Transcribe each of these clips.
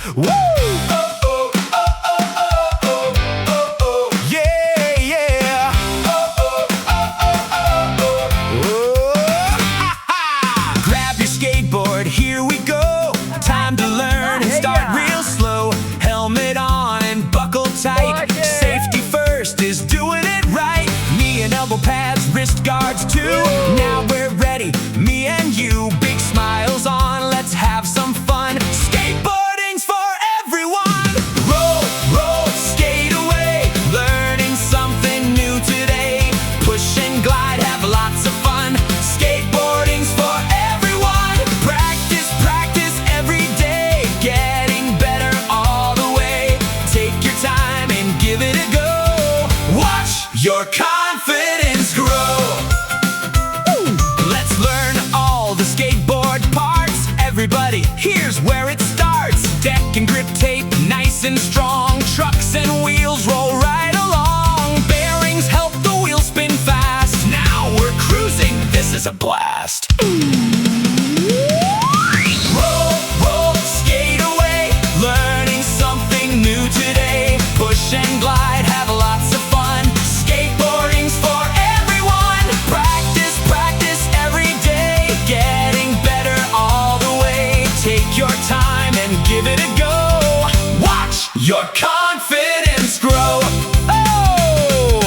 Woo! Oh, oh, oh, oh, oh, oh, oh, yeah, yeah. Oh, oh, oh, oh, oh, oh, ha, ha. Grab your skateboard, here we go. Time to learn and start real slow. Helmet on and buckle tight. Safety first is doing it right. Knee and elbow pads, wrist guards too. Now we're ready, me and you. Big smiles on, let's have some fun. Skateboarding's for everyone. Roll, roll, skate away. Learning something new today. Push and glide, have lots of fun. Skateboarding's for everyone. Practice, practice every day. Getting better all the way. Take your time and give it a go. Watch your confidence grow. Let's learn all the skateboard parts. Everybody, here's where it starts. Deck and grip tape, nice and strong. Trucks and wheels roll right along. Bearings help the wheels spin fast. Now we're cruising, this is a blast. Roll, roll, skate away. Learning something new today. Push and glide, have lots of fun. Skateboarding's for everyone. Practice, practice every day. Getting better all the way. Take your time and give it a go. Watch your confidence grow. Oh!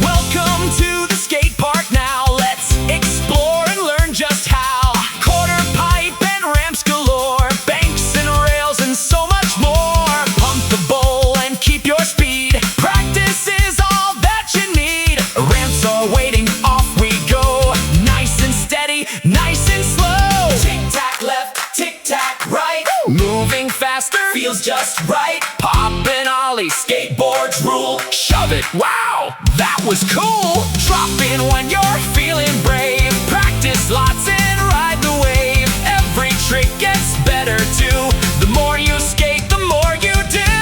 Welcome to the skate park now. Let's explore and learn just how. Quarter pipe and ramps galore. Banks and rails and so much more. Pump the bowl and keep your speed. Practice is all that you need. Ramps are waiting, off we go. Nice and steady, nice and slow. Tick-tack left, tick-tack right. Moving faster, feels just right. Pop and ollie, skateboards rule. Shove it, wow, that was cool. Drop in when you're feeling brave. Practice lots and ride the wave. Every trick gets better too. The more you skate, the more you do.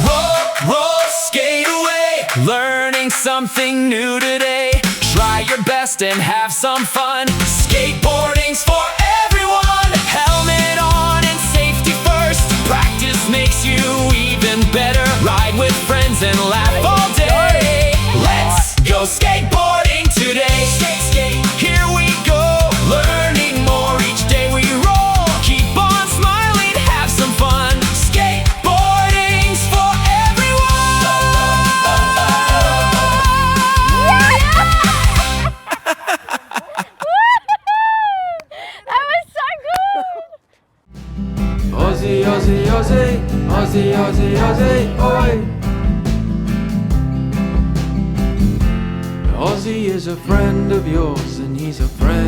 Roll, roll, skate away. Learning something new today. Try your best and have some fun. Skateboarding's for everyone. Helmet on and safety first. Practice makes you even better. Ride with friends and laugh all day. Let's go skateboarding today. Skate, skate, here we go. Learning more each day we roll. Keep on smiling, have some fun. Skateboarding's for everyone. That was so good! Ozzie, Ozzie, Ozzie, Ozzie, Ozzie, Ozzie, oi! Ozzie is a friend of yours and he's a friend